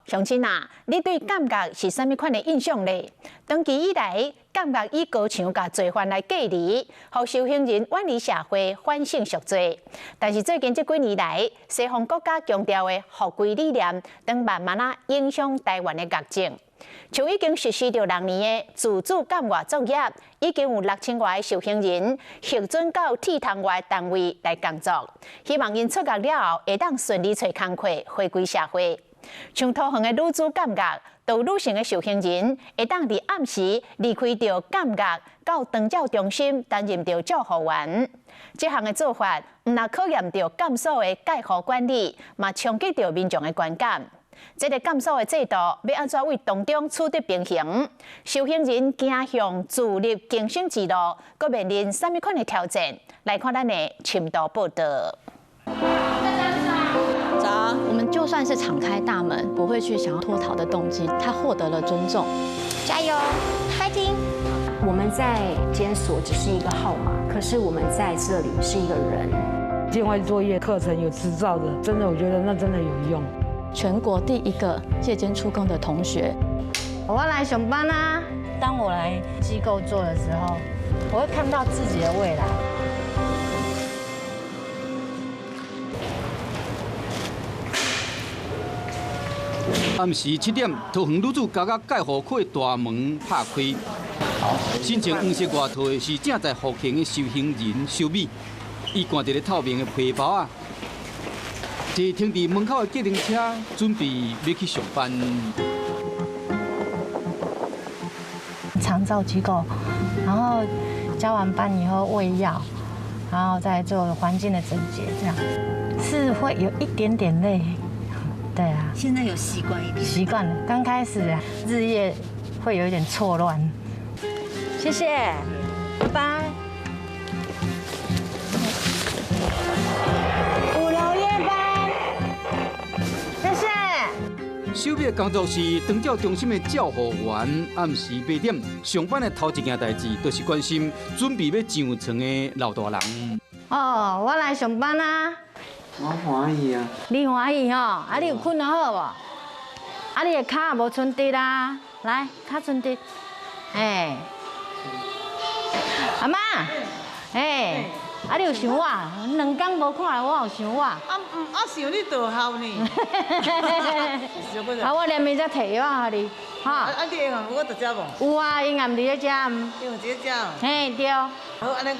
乡亲啊，你对感觉是啥物款的印象呢？长期以来，感觉以高墙甲罪犯来隔离，让受刑人远离社会，反省赎罪。但是最近这几年来，西方国家强调的法规理念，正慢慢影响台湾的狱政。像已经实施着6年的自主监狱作业，已经有6000外的受刑人核准到铁窗外单位来工作，希望因出狱了后会当顺利找工课，回归社会。像桃园的女子监狱，就女性的受刑人会当伫暗时离开着监狱，到长照中心担任着照护员。这项的做法，唔但考验着监所的戒护管理，嘛冲击着民众的观感。这个监所的制度要安怎为当中取得平衡？受刑人走向自立晋升之路，佮面临啥物款的挑战？来看咱的深度报道。早，我们就算是敞开大门，不会去想要脱逃的动机，他获得了尊重。加油 ，fighting！ 我们在监所只是一个号码，可是我们在这里是一个人。境外作业课程有执照的，真的，我觉得那真的有用。全国第一个夜间出工的同学，我来上班啊！当我来机构做的时候，我会看到自己的未来。暗时7点，桃园女子监狱戒护科大门拍开，身穿黄色外套的是正在服刑的受刑人小美，伊挂着个透明的皮包啊，坐停伫门口的计程车，准备要去上班。长照机构，然后交完班以后喂药，然后再做环境的整洁，这样是会有一点点累。对啊，现在有习惯一点，习惯了。刚开始日夜会有一点错乱。谢谢，拜拜。5楼夜班，谢谢。小美的工作是长照中心的照护员，暗时8点上班的头一件代志，就是关心准备要上床的老大人。哦，我来上班啊。我欢喜啊！你欢喜吼？啊，你有困得好无？啊，你的脚无伸直啊？来，脚伸直。哎，阿妈，哎，啊，你有想我？2天无看到我有想我？我想你倒校呢。啊，我连暝才摕药给你，哈。啊，你银行我在遮无？有啊，银行伫咧遮。银行伫咧遮。嘿，对。好，安尼我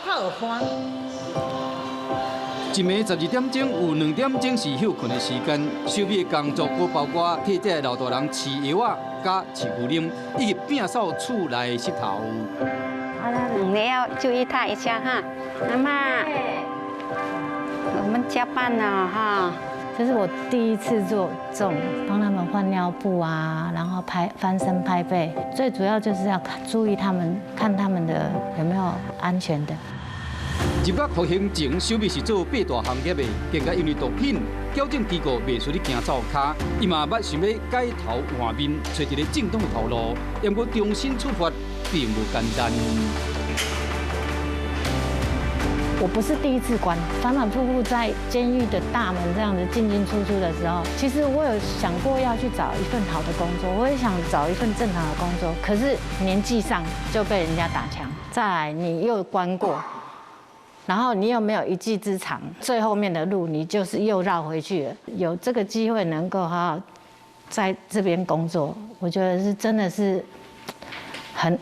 较有看。一暝12点钟，有2点钟是休困的时间。小美的工作佫包括替这老大人饲药啊、加饲牛奶，以及摒扫厝内的石头。你要注意他一下哈，妈妈。我们加班了哈。这是我第一次做这种帮他们换尿布啊，然后翻身拍背，最主要就是要注意他们，看他们的有没有安全的。入狱服刑前，小美是做8大行业的，更加因为毒品，矫正机构袂顺利行走卡，伊嘛捌想要改头换面，找一个正当的头路，不过重新出发并不简单。我不是第一次关，反反复复在监狱的大门这样子进进出出的时候，其实我有想过要去找一份好的工作，我也想找一份正常的工作，可是年纪上就被人家打枪，再来你又关过。然后你又没有一技之长，最后面的路你就是又绕回去了。有这个机会能够好好在这边工作，我觉得是真的是很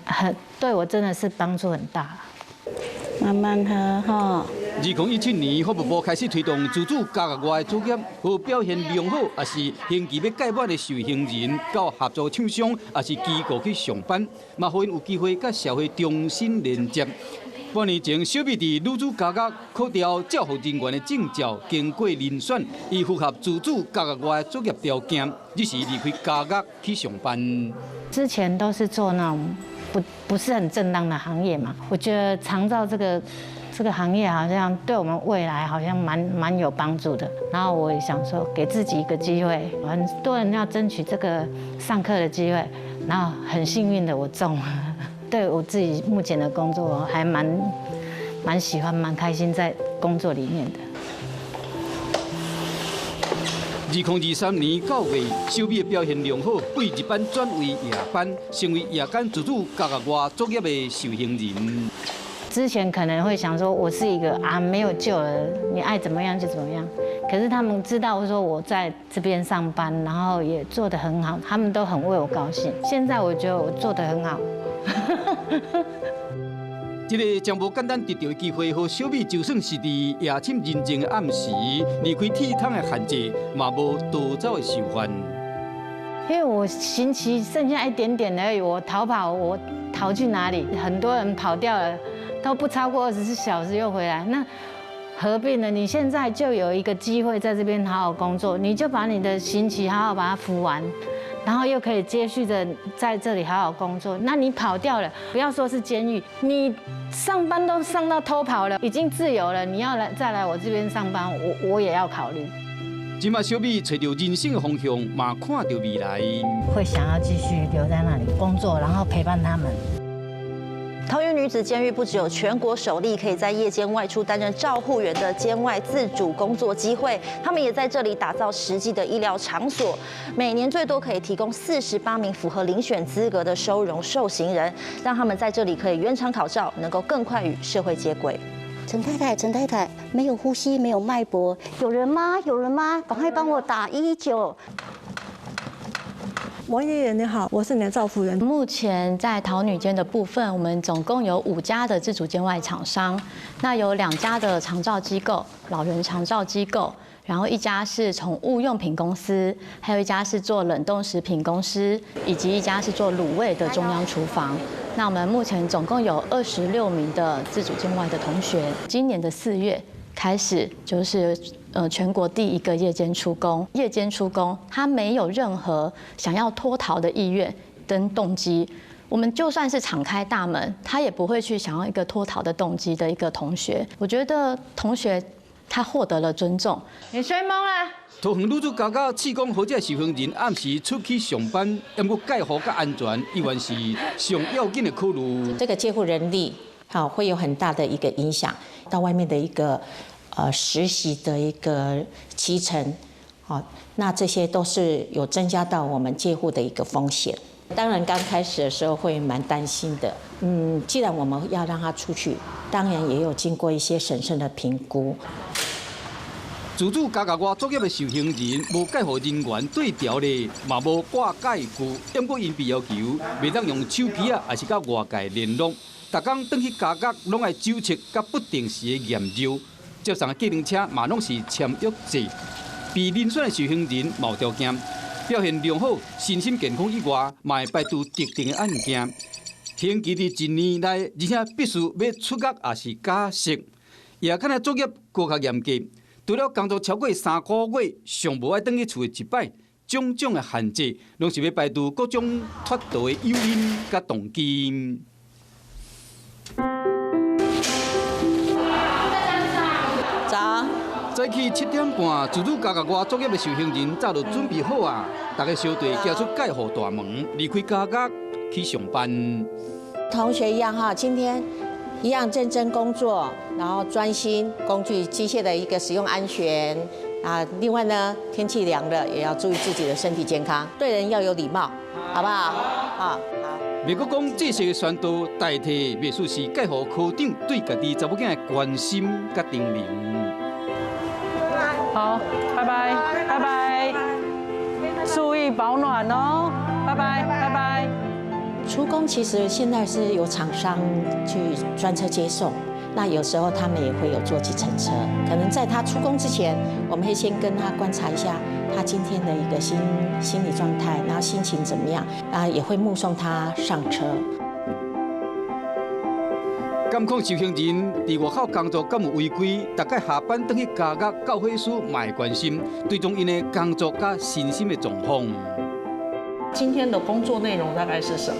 对我真的是帮助很大。慢慢喝哈。2017年，法务部开始推动自主监狱外的作业，和表现良好，也是刑期要届满的受刑人，到合作厂商，也是机构去上班，嘛，互因有机会甲社会重新连接。半年前，小美伫女子监狱考调照护人员的证照，经过遴选，伊符合自主监狱外的作业条件，于是离开监狱去上班。之前都是做那种不是很正当的行业嘛，我觉得长照这个行业好像对我们未来好像蛮有帮助的。然后我也想说，给自己一个机会，很多人要争取这个上课的机会，然后很幸运的我中了。对我自己目前的工作还蛮喜欢、蛮开心在工作里面的。2023年9月，小美的表现良好，为日班转为夜班，成为夜间自主家家外作业的受刑人。之前可能会想说，我是一个没有救了，你爱怎么样就怎么样。可是他们知道说我在这边上班，然后也做得很好，他们都很为我高兴。现在我觉得我做得很好。这个将无简单得到的机会，和小美就算是伫夜深人静的暗时，离开体汤的限制，嘛无逃走的想法。因为我刑期剩下一点点而已，我逃跑，我逃去哪里？很多人跑掉了，都不超过24小时又回来，那何必呢？你现在就有一个机会在这边好好工作，你就把你的刑期好好把它服完。然后又可以接续着在这里好好工作。那你跑掉了，不要说是监狱，你上班都上到偷跑了，已经自由了，你要再来我这边上班，我也要考虑。今嘛小美找到人生的方向，嘛看到未来，会想要继续留在那里工作，然后陪伴他们。桃园女子监狱不只有全国首例可以在夜间外出担任照护员的监外自主工作机会，他们也在这里打造实际的医疗场所，每年最多可以提供48名符合遴选资格的收容受刑人，让他们在这里可以原厂考照，能够更快与社会接轨。陈太太，没有呼吸，没有脉搏，有人吗？有人吗？赶快帮我打119。王爷爷你好，我是你的照护员。目前在桃女监的部分，我们总共有5家的自主监外厂商，那有2家的长照机构，老人长照机构，然后1家是宠物用品公司，还有1家是做冷冻食品公司，以及1家是做卤味的中央厨房。那我们目前总共有26名的自主监外的同学，今年的4月开始就是全国第1个夜间出工。夜间出工，他没有任何想要脱逃的意愿跟动机。我们就算是敞开大门，他也不会去想要一个脱逃的动机的一个同学。我觉得同学他获得了尊重。你睡懵了？桃园女子家家试讲，或者受刑人暗时出去上班，要过介护甲安全，依然是上要紧的考虑。这个监护人力好会有很大的一个影响，到外面的一个实习的一个期程，好，那这些都是有增加到我们戒护的一个风险。当然刚开始的时候会蛮担心的，既然我们要让他出去，当然也有经过一些审慎的评估。自主家家外作业的受刑人，无介护人员对调咧，嘛无挂介具，因过因被要求，袂当用手机啊，还是甲外界联络，逐工转去家家拢爱周测甲不定时的验尿，接送的计程车嘛拢是签约制，被遴选的受刑人无条件表现良好，身心健康以外，嘛会排除特定的案件。刑期伫1年内，而且必须要出狱也是假释。夜间的作业更较严格。除了工作超过3个月，尚无爱返去厝的一摆，种种的限制，拢是要排除各种脱逃的诱因甲动机。早。早起7点半，自主家家外作业的受刑人早就准备好啊，大家小队走出介护大门，离开家家去上班。同学一样哈，今天一样认真工作，然后专心，工具机械的一个使用安全啊。另外呢，天气凉了，也要注意自己的身体健康，对人要有礼貌，好不好？好。袂阁讲这些的宣导代替，袂说是介护科长对家己查某囝的关心甲叮咛。好，拜拜，拜拜，注意保暖哦，拜拜，拜拜。出工其实现在是有厂商去专车接送，那有时候他们也会有坐计程车。可能在他出工之前，我们会先跟他观察一下他今天的一个心理状态，然后心情怎么样，啊，也会目送他上车。监控受刑人伫外口工作敢有违规，大概下班返去家家教会师嘛会关心，追踪因的工作甲身心的状况。今天的工作内容大概是什么？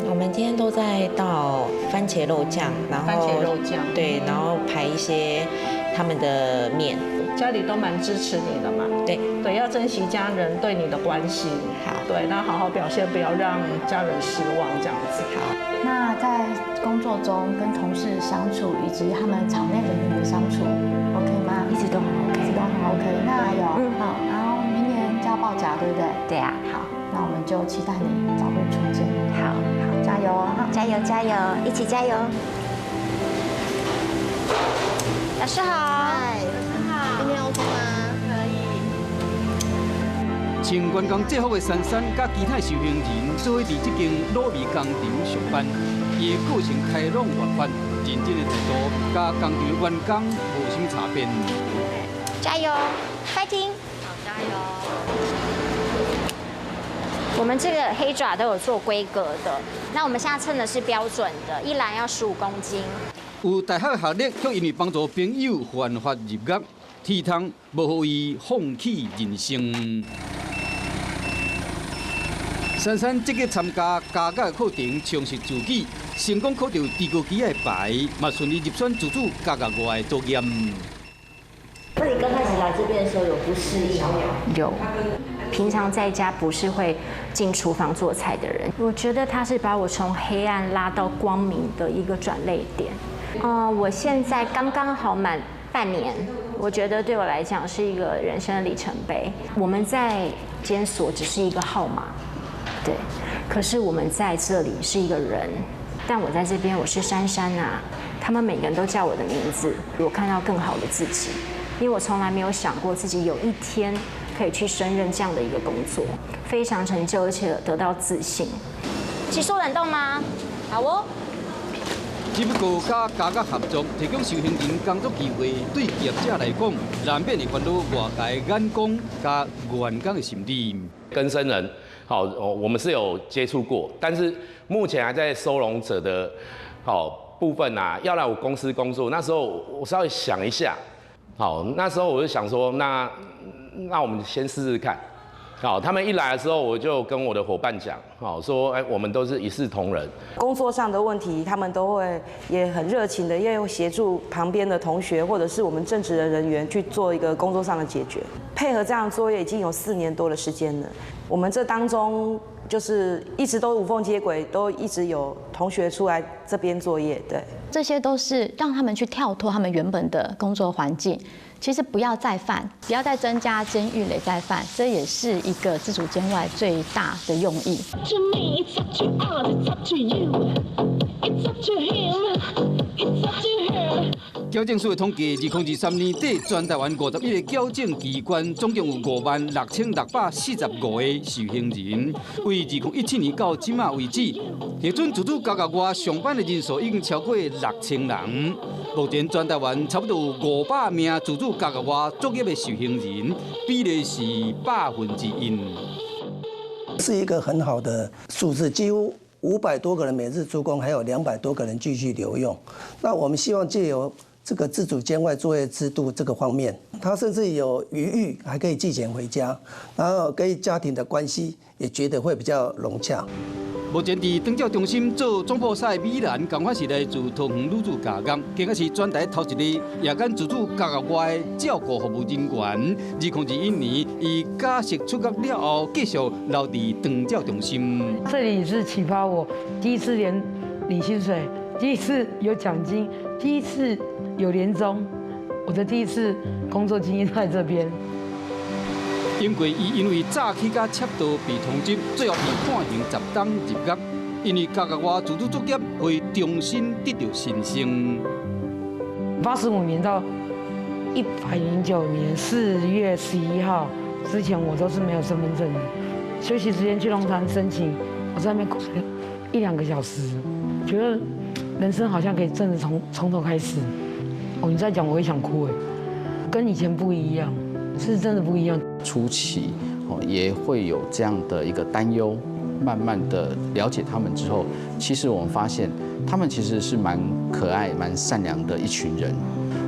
我们今天都在倒番茄肉酱，然后番茄肉酱，对，然后排一些他们的面。家里都蛮支持你的嘛？对，要珍惜家人对你的关心。好，对，那好好表现，不要让家人失望，这样子。好。那在工作中跟同事相处，以及他们场内人员的相处 ，OK 吗？一直都很 OK，一直都很 OK。那有，好，然后明年报夹，对不对？对啊。好，那我们就期待你早日出监。好，加油哦！加油加油，一起加油！老师好。嗨，今天 OK 吗？穿员工制服的珊珊，甲其他受刑人做伙伫这间卤味工厂上班，伊的个性开朗活泼，认真的态度，甲工厂员工无什么差别。加油 ，fighting！ 好，加油！我们这个黑爪都有做规格的，那我们现在称的是标准的，一篮要15公斤。有大学学历，却因为帮助朋友犯法入狱，铁通无予伊放弃人生。珊珊积极参加家教课程，充实自己，成功考到低高级的牌，嘛顺利入选自主家教外作业。那你刚开始来这边的时候有不适应吗？有，平常在家不是会进厨房做菜的人，我觉得他是把我从黑暗拉到光明的一个转捩点。我现在刚刚好满半年，我觉得对我来讲是一个人生的里程碑。我们在监所只是一个号码，对，可是我们在这里是一个人。但我在这边我是珊珊啊，他们每个人都叫我的名字，我看到更好的自己。因为我从来没有想过自己有一天可以去胜任这样的一个工作，非常成就，而且得到自信。一起说冷冻吗？好哦。只不过甲家教合作，提供受刑人工作机会，对业者来讲，难免会烦恼外界眼光甲员工的心理。更生人，好，我们是有接触过，但是目前还在收容者的部分啊，要来我公司工作，那时候我稍微想一下。好，那时候我就想说，那我们先试试看。好，他们一来的时候，我就跟我的伙伴讲，好说，我们都是一视同仁。工作上的问题，他们都会也很热情的，要协助旁边的同学或者是我们正职的人员去做一个工作上的解决。配合这样的作业已经有4年多的时间了，我们这当中就是一直都无缝接轨，都一直有同学出来这边作业，对。这些都是让他们去跳脱他们原本的工作环境。其实不要再犯，不要再增加监狱累再犯，这也是一个自主监外最大的用意。矫正署的统计，2023年底，全台湾51个矫正机关总共有56645个受刑人。为2017年到今嘛为止，核准自主家教外上班的人数已经超过6000人。目前全台湾差不多有500名自主家教外作业的受刑人，比例是1%。是一个很好的数字，几乎500多个人每日出工，还有200多个人继续留用。那我们希望借由这个自主监外作业制度这个方面，他甚至有余裕，还可以寄钱回家，然后跟家庭的关系也觉得会比较融洽。目前伫长照中心做总铺赛美兰，同款是来自桃园女子家工，今个是全台头一个夜间自主家教外的照顾服务人员。2021年，伊假释出狱了后，继续留伫长照中心。这里是启发我第一次领薪水，第一次有奖金，第一次有年终，我的第一次工作经验在这边。因为早起甲窃盗被通缉，最后被判刑10档入狱。因为家教外自主作业会重新得到新生。85年到109年4月11号之前，我都是没有身份证的。休息时间去龙潭申请，我在那边哭了1-2个小时，觉得人生好像可以真的从头开始。你再讲我会想哭哎，跟以前不一样。是真的不一样。初期也会有这样的一个担忧，慢慢的了解他们之后，其实我们发现他们其实是蛮可爱、蛮善良的一群人。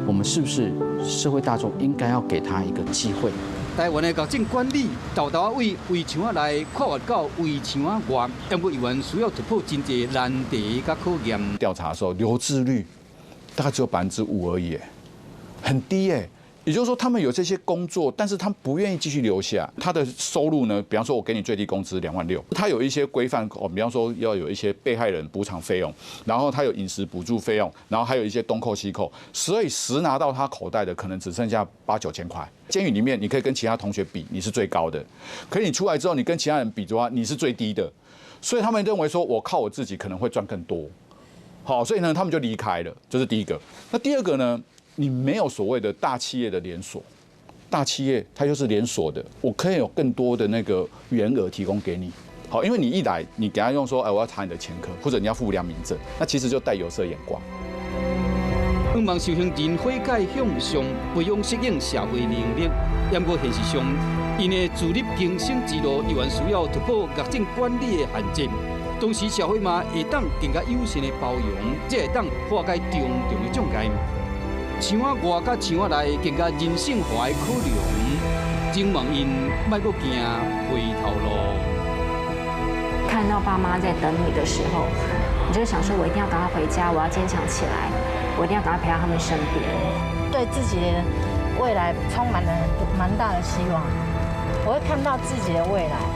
我们是不是社会大众应该要给他一个机会？台湾的矫正管理豆豆位围墙内跨越到围墙外，但不依然需要突破真济难题甲考验。调查的时候，留置率大概只有5%而已，很低耶。也就是说，他们有这些工作，但是他们不愿意继续留下。他的收入呢，比方说，我给你最低工资26000，他有一些规范哦，比方说要有一些被害人补偿费用，然后他有饮食补助费用，然后还有一些东扣西扣，所以实拿到他口袋的可能只剩下8、9千块。监狱里面，你可以跟其他同学比，你是最高的，可是你出来之后，你跟其他人比的话，你是最低的。所以他们认为说，我靠我自己可能会赚更多。好，所以呢，他们就离开了，这是第一个。那第二个呢？你没有所谓的大企业的连锁，大企业它就是连锁的，我可以有更多的那个员额提供给你。好，因为你一来，你给他用说，我要查你的前科，或者你要附良民证，那其实就带有色眼光。希望受刑人悔改向上，培养适应社会能力。不过现实上，因的自立更生之路依然需要突破狱政管理的限制。同时，社会嘛会当更加友善的包容，才会当化解重重的障碍。墙仔外甲墙仔内更加人性化的考量，请望因莫阁行回头路。看到爸妈在等你的时候，你就想说，我一定要赶快回家，我要坚强起来，我一定要赶快陪到他们身边。对自己的未来充满了蛮大的希望，我会看到自己的未来。